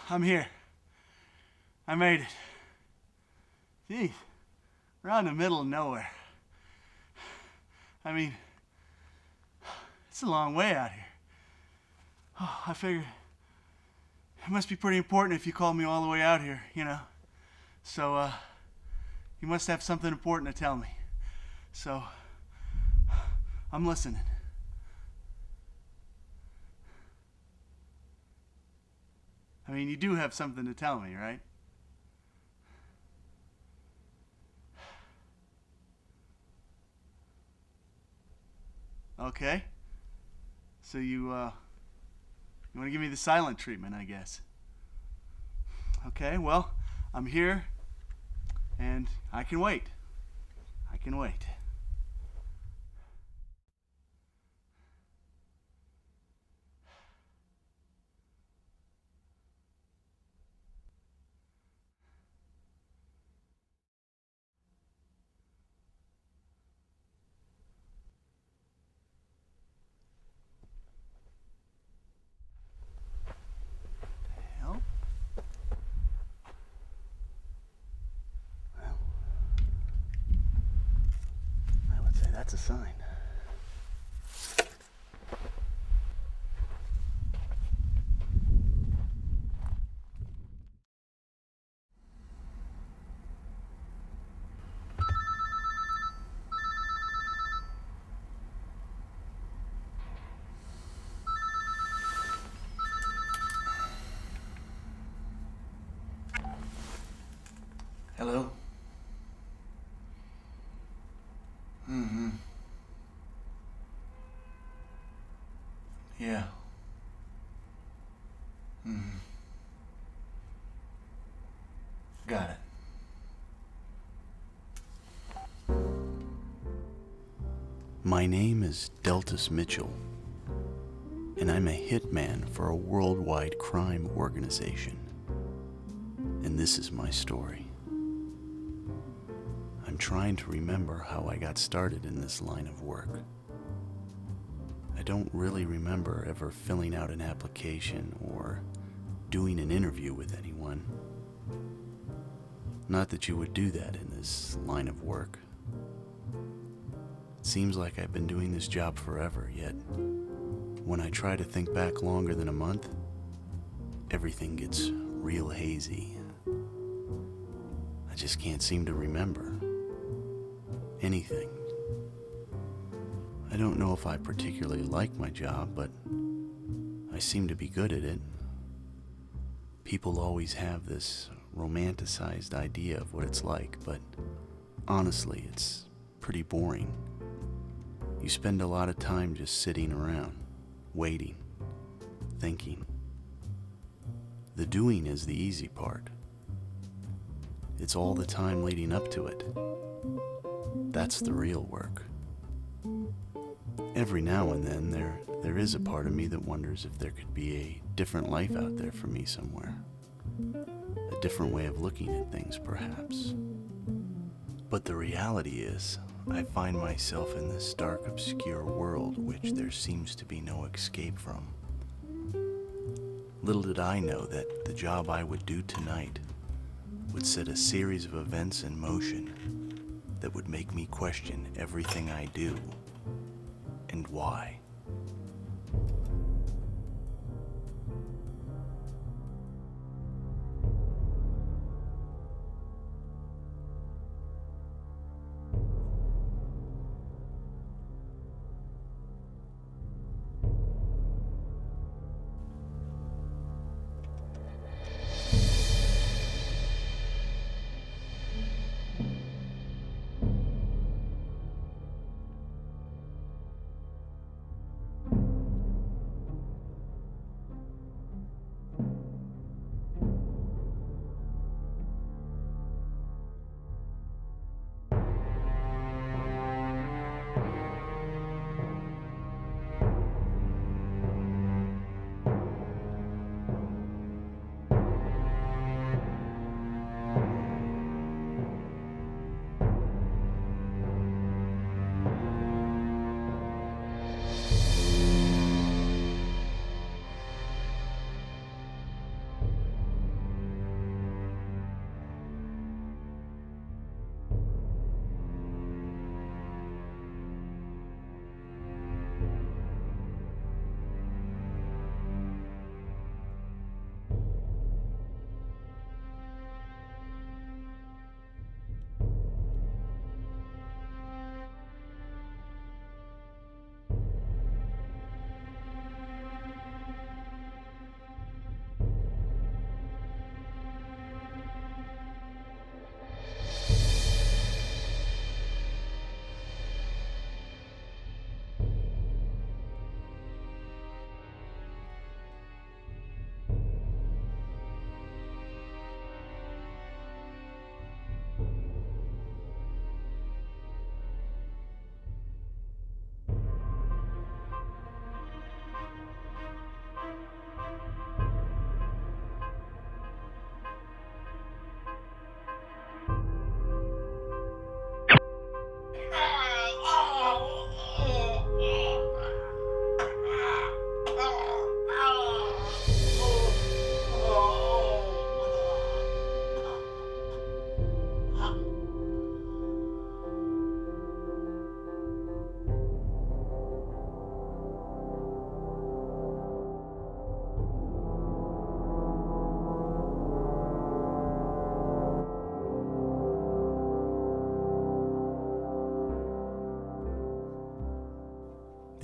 I'm here. I made it. Geez, we're out in the middle of nowhere. I mean, it's a long way out here. Oh, I figured it must be pretty important if you called me all the way out here, you know. So, you must have something important to tell me. So, I'm listening. I mean, you do have something to tell me, right? Okay. So you want to give me the silent treatment, I guess. Okay, well, I'm here, and I can wait. I can wait. Hell? Well, I would say that's a sign. Hello? Mm-hmm. Yeah. Mm-hmm. Got it. My name is Deltis Mitchell, and I'm a hitman for a worldwide crime organization. And this is my story. I'm trying to remember how I got started in this line of work. I don't really remember ever filling out an application or doing an interview with anyone. Not that you would do that in this line of work. It seems like I've been doing this job forever, yet when I try to think back longer than a month, everything gets real hazy. I just can't seem to remember anything. I don't know if I particularly like my job, but I seem to be good at it. People always have this romanticized idea of what it's like, but honestly, it's pretty boring. You spend a lot of time just sitting around, waiting, thinking. The doing is the easy part. It's all the time leading up to it. That's the real work. Every now and then, there is a part of me that wonders if there could be a different life out there for me somewhere. A different way of looking at things, perhaps. But the reality is, I find myself in this dark, obscure world which there seems to be no escape from. Little did I know that the job I would do tonight would set a series of events in motion that would make me question everything I do and why.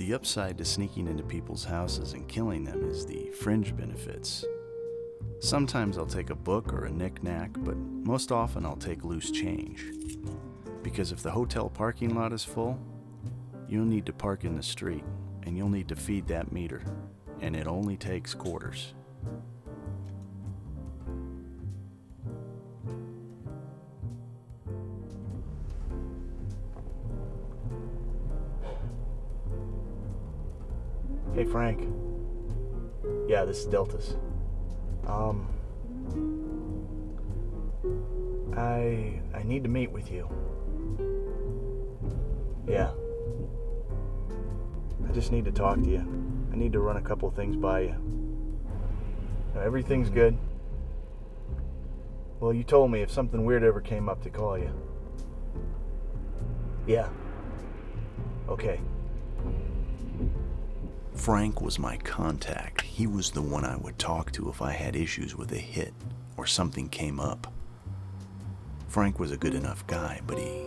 The upside to sneaking into people's houses and killing them is the fringe benefits. Sometimes I'll take a book or a knick-knack, but most often I'll take loose change. Because if the hotel parking lot is full, you'll need to park in the street, and you'll need to feed that meter, and it only takes quarters. Hey, Frank. Yeah, this is Deltis. I need to meet with you. Yeah. I just need to talk to you. I need to run a couple things by you. Everything's good. Well, you told me if something weird ever came up to call you. Yeah. Okay. Frank was my contact. He was the one I would talk to if I had issues with a hit or something came up. Frank was a good enough guy, but he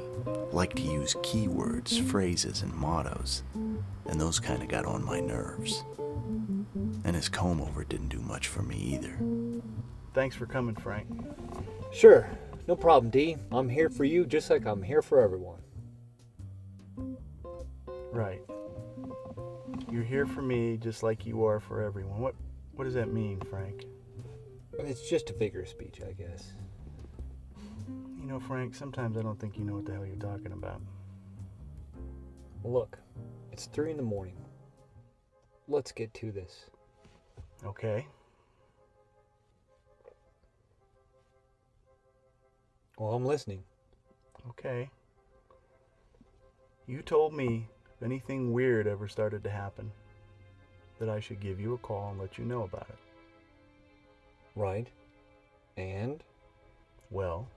liked to use keywords, phrases, and mottos, and those kind of got on my nerves. And his comb-over didn't do much for me either. Thanks for coming, Frank. Sure, no problem, D. I'm here for you just like I'm here for everyone. Right. You're here for me just like you are for everyone. What does that mean, Frank? It's just a figure of speech, I guess. You know, Frank, sometimes I don't think you know what the hell you're talking about. Look, it's 3 in the morning. Let's get to this. Okay. Well, I'm listening. Okay. You told me if anything weird ever started to happen, that I should give you a call and let you know about it. Right. And? Well,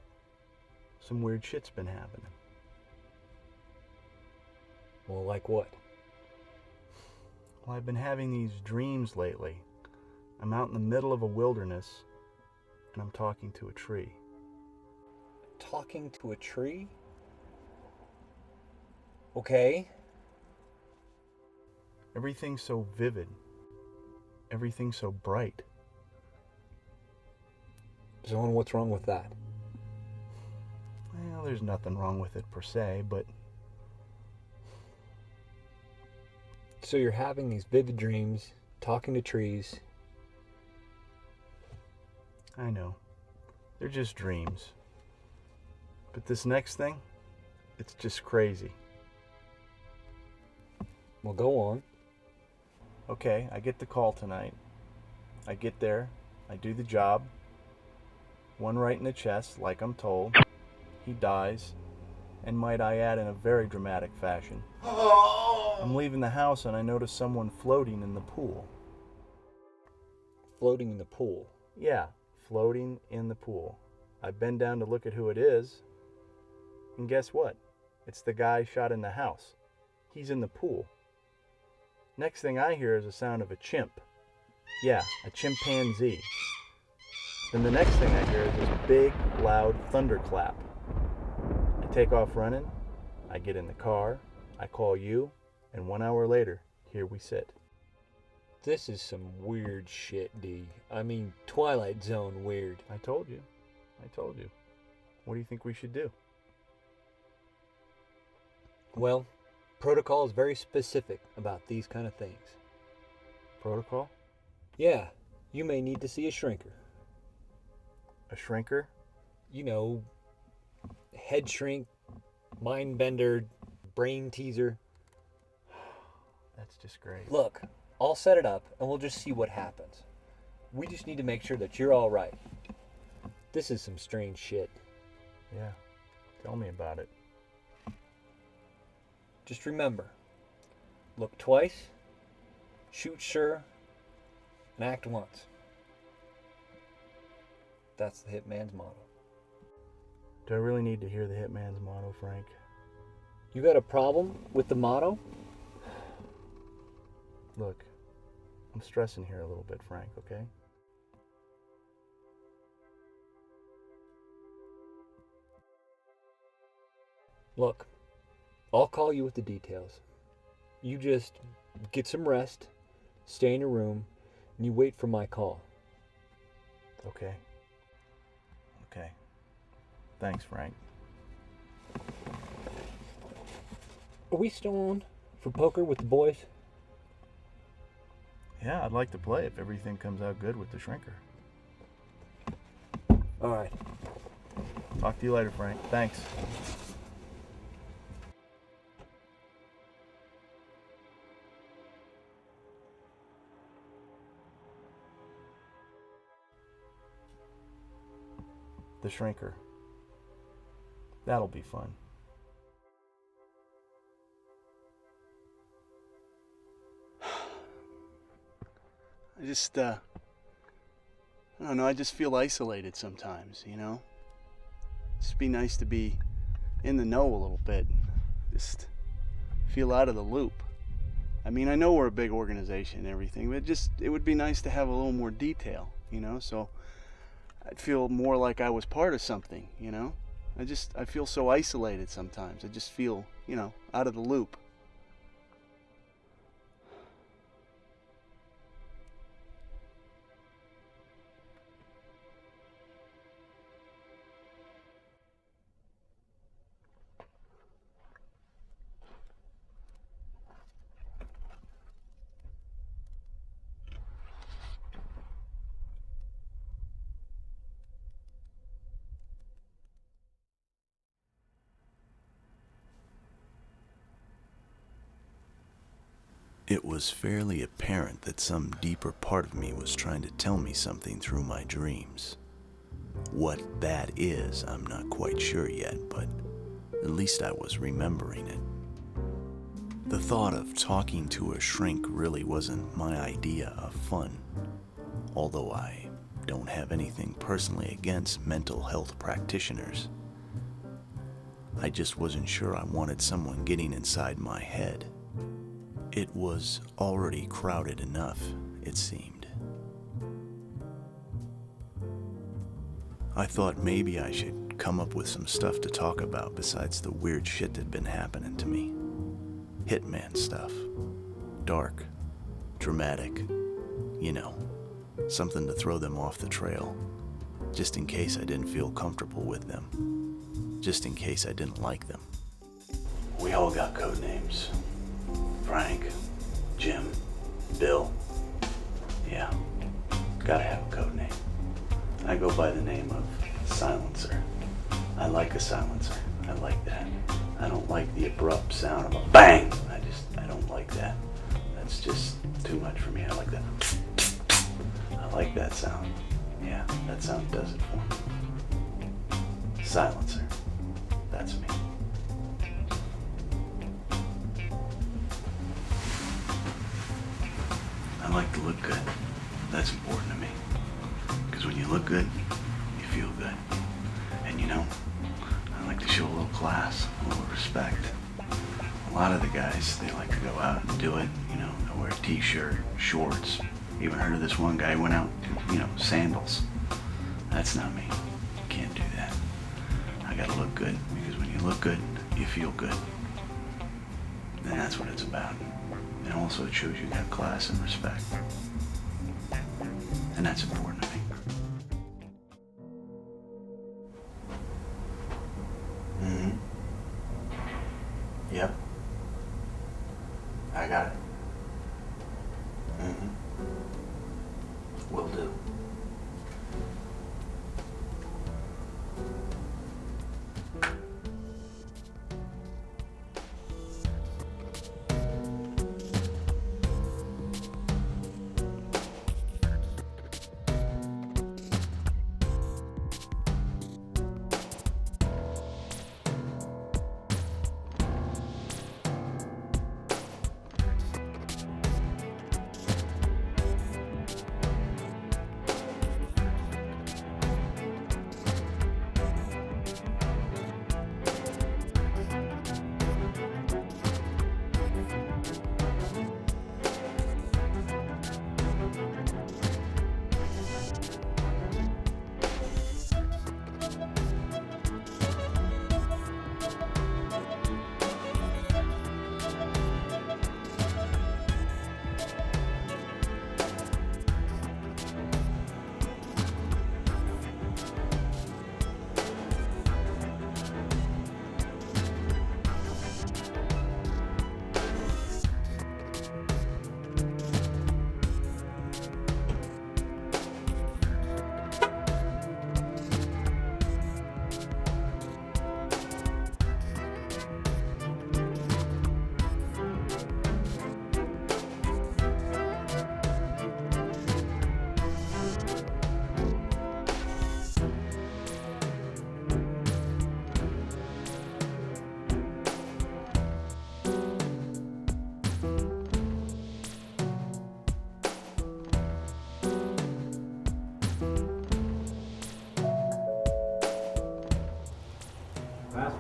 some weird shit's been happening. Well, like what? Well, I've been having these dreams lately. I'm out in the middle of a wilderness, and I'm talking to a tree. Talking to a tree? Okay. Everything's so vivid. Everything's so bright. So, and what's wrong with that? Well, there's nothing wrong with it per se, but So you're having these vivid dreams, talking to trees. I know. They're just dreams. But this next thing, it's just crazy. Well, go on. Okay, I get the call tonight. I get there, I do the job. One right in the chest, like I'm told. He dies, and might I add, in a very dramatic fashion. I'm leaving the house and I notice someone floating in the pool. Floating in the pool. Yeah, floating in the pool. I bend down to look at who it is, and guess what? It's the guy shot in the house. He's in the pool. Next thing I hear is the sound of a chimp. Yeah, a chimpanzee. Then the next thing I hear is this big, loud thunderclap. I take off running, I get in the car, I call you, and 1 hour later, here we sit. This is some weird shit, D. I mean, Twilight Zone weird. I told you. What do you think we should do? Well, protocol is very specific about these kind of things. Protocol? Yeah, you may need to see a shrinker. A shrinker? You know, head shrink, mind bender, brain teaser. That's just great. Look, I'll set it up and we'll just see what happens. We just need to make sure that you're all right. This is some strange shit. Yeah, tell me about it. Just remember, look twice, shoot sure, and act once. That's the hitman's motto. Do I really need to hear the hitman's motto, Frank? You got a problem with the motto? Look, I'm stressing here a little bit, Frank, okay? Look, I'll call you with the details. You just get some rest, stay in your room, and you wait for my call. Okay. Okay. Thanks, Frank. Are we still on for poker with the boys? Yeah, I'd like to play if everything comes out good with the shrinker. All right. Talk to you later, Frank. Thanks. The shrinker. That'll be fun. I don't know, I just feel isolated sometimes, you know? Just be nice to be in the know a little bit. Just feel out of the loop. I mean, I know we're a big organization and everything, but it would be nice to have a little more detail, you know? So I'd feel more like I was part of something, you know? I feel so isolated sometimes. I just feel, you know, out of the loop. It was fairly apparent that some deeper part of me was trying to tell me something through my dreams. What that is, I'm not quite sure yet, but at least I was remembering it. The thought of talking to a shrink really wasn't my idea of fun, although I don't have anything personally against mental health practitioners. I just wasn't sure I wanted someone getting inside my head. It was already crowded enough, it seemed. I thought maybe I should come up with some stuff to talk about besides the weird shit that'd been happening to me. Hitman stuff. Dark. Dramatic. You know, something to throw them off the trail. Just in case I didn't feel comfortable with them. Just in case I didn't like them. We all got code names. Frank, Jim, Bill. Yeah, gotta have a code name. I go by the name of Silencer. I like a silencer. I like that. I don't like the abrupt sound of a bang. I don't like that. That's just too much for me. I like that. I like that sound. Yeah, that sound does it for me. Silencer. That's me. I like to look good. That's important to me. Because when you look good, you feel good. And you know, I like to show a little class, a little respect. A lot of the guys, they like to go out and do it. You know, they'll wear a t-shirt, shorts. Even heard of this one guy who went out in, you know, sandals. That's not me. Can't do that. I gotta look good. Because when you look good, you feel good. And that's what it's about. And also it shows you got class and respect. And that's important to me. Mm-hmm. Yep. I got it. Mm-hmm. Will do.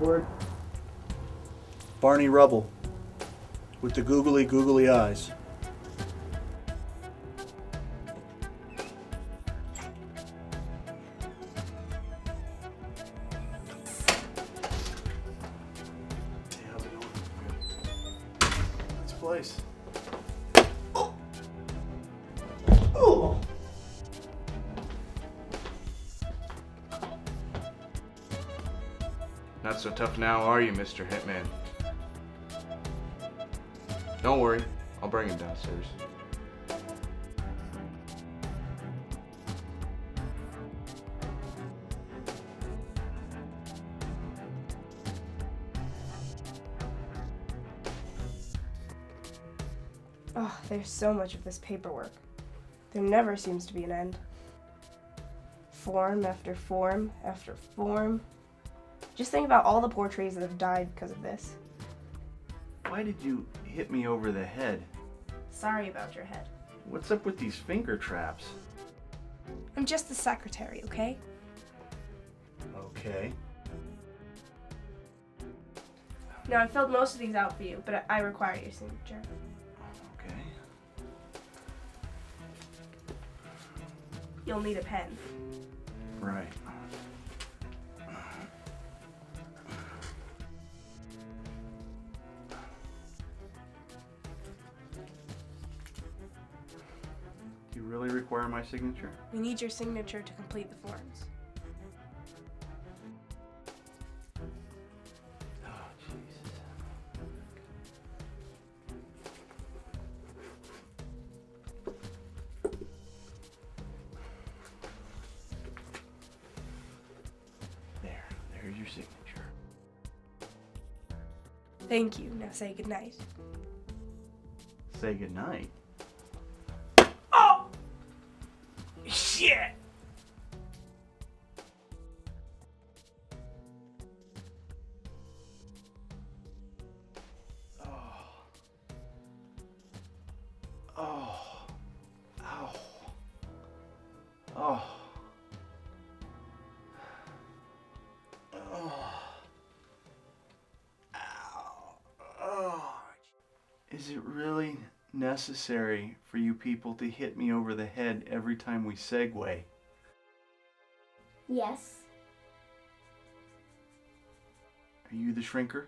Word. Barney Rubble. With the googly eyes. Hey, how's it going? Good. Nice place. Oh! Not so tough now, are you, Mr. Hitman? Don't worry, I'll bring him downstairs. Oh, there's so much of this paperwork. There never seems to be an end. Form after form after form. Just think about all the poor trees that have died because of this. Why did you hit me over the head? Sorry about your head. What's up with these finger traps? I'm just the secretary, okay? Okay. Now, I filled most of these out for you, but I require your signature. Okay. You'll need a pen. Right. Do you really require my signature? We need your signature to complete the forms. Oh, Jesus. There's your signature. Thank you. Now say goodnight. Say goodnight. Oh! Shit! Oh. Ow. Oh. Is it really necessary for you people to hit me over the head every time we segue? Yes. Are you the shrinker?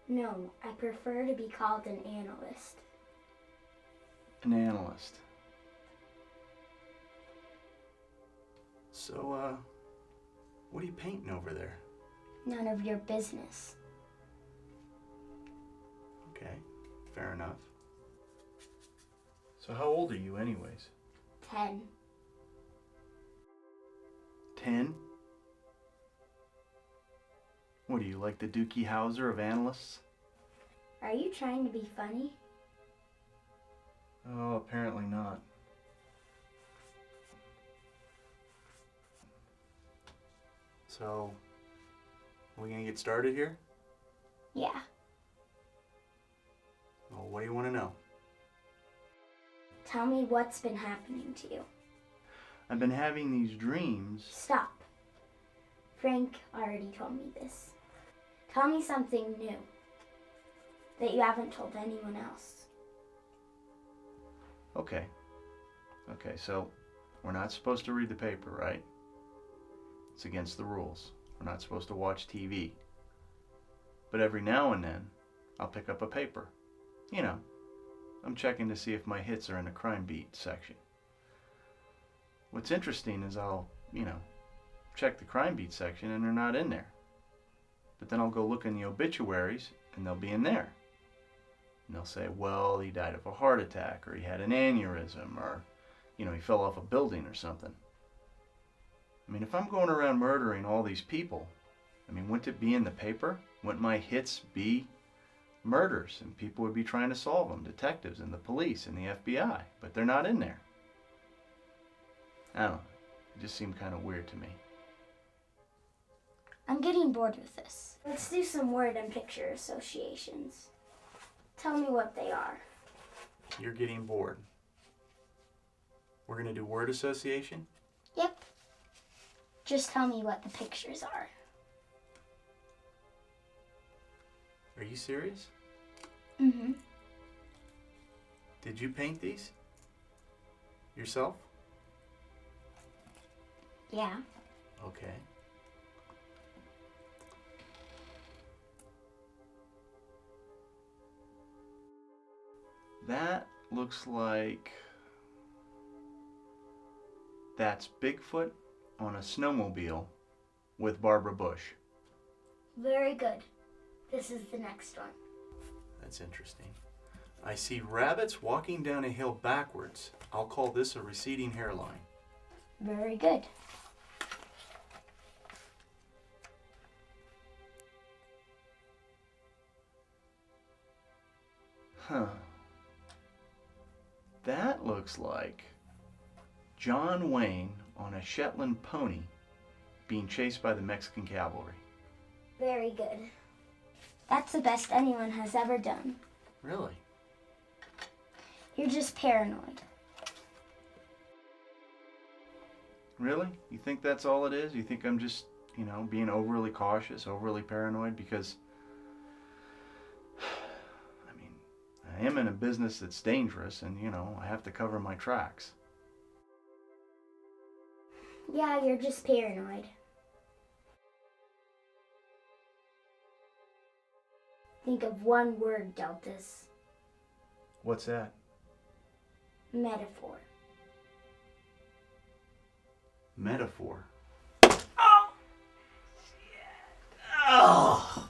No, I prefer to be called an analyst. An analyst. So, what are you painting over there? None of your business. Okay, fair enough. So how old are you anyways? 10. 10? What are you, like the Dookie Howser of analysts? Are you trying to be funny? Oh, apparently not. So, are we gonna get started here? Yeah. Well, what do you want to know? Tell me what's been happening to you. I've been having these dreams. Stop. Frank already told me this. Tell me something new that you haven't told anyone else. Okay. Okay, so we're not supposed to read the paper, right? It's against the rules. We're not supposed to watch TV. But every now and then, I'll pick up a paper. You know, I'm checking to see if my hits are in the crime beat section. What's interesting is I'll, check the crime beat section and they're not in there. But then I'll go look in the obituaries and they'll be in there. And they'll say, well, he died of a heart attack, or he had an aneurysm, or, he fell off a building or something. I mean, if I'm going around murdering all these people, wouldn't it be in the paper? Wouldn't my hits be murders, and people would be trying to solve them, detectives and the police and the FBI, but they're not in there. I don't know, it just seemed kind of weird to me. I'm getting bored with this. Let's do some word and picture associations. Tell me what they are. You're getting bored. We're going to do word association? Yep. Just tell me what the pictures are. Are you serious? Mm-hmm. Did you paint these? Yourself? Yeah. Okay. That looks like... That's Bigfoot on a snowmobile with Barbara Bush. Very good. This is the next one. That's interesting. I see rabbits walking down a hill backwards. I'll call this a receding hairline. Very good. Huh. That looks like John Wayne on a Shetland pony being chased by the Mexican cavalry. Very good. That's the best anyone has ever done. Really? You're just paranoid. Really? You think that's all it is? You think I'm just, being overly cautious, overly paranoid? Because, I am in a business that's dangerous and, I have to cover my tracks. Yeah, you're just paranoid. Think of one word, Deltis. What's that? Metaphor. Metaphor. Oh! Shit. Oh!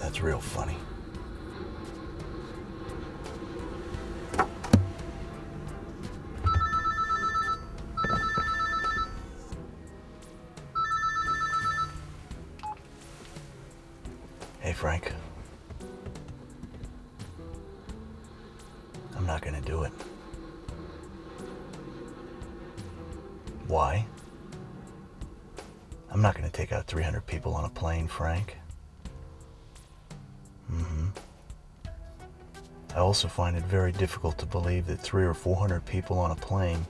That's real funny. Hey, Frank. I'm not gonna do it. Why? I'm not gonna take out 300 people on a plane, Frank. I also find it very difficult to believe that 300 or 400 people on a plane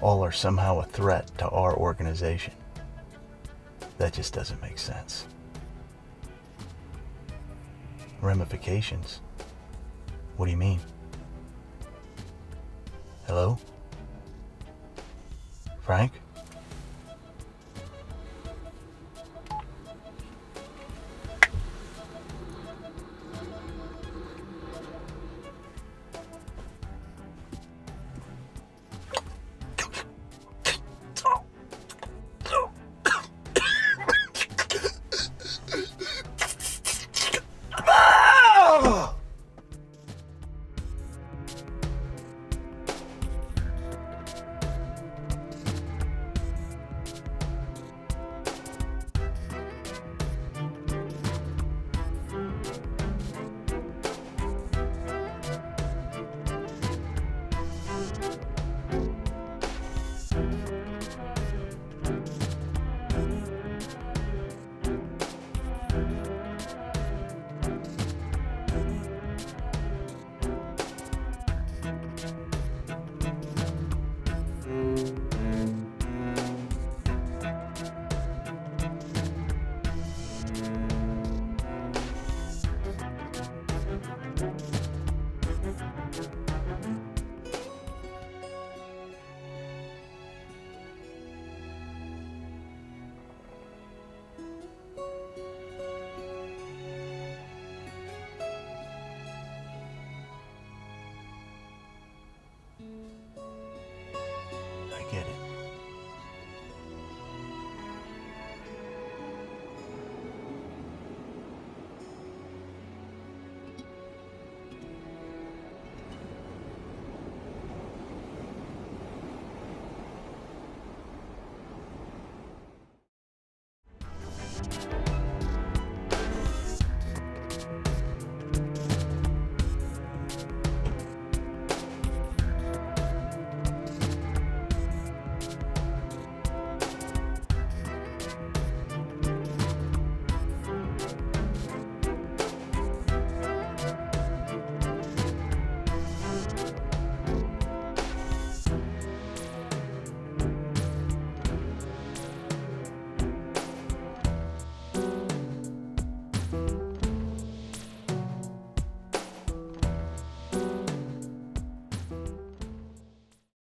all are somehow a threat to our organization. That just doesn't make sense. Ramifications? What do you mean? Hello? Frank?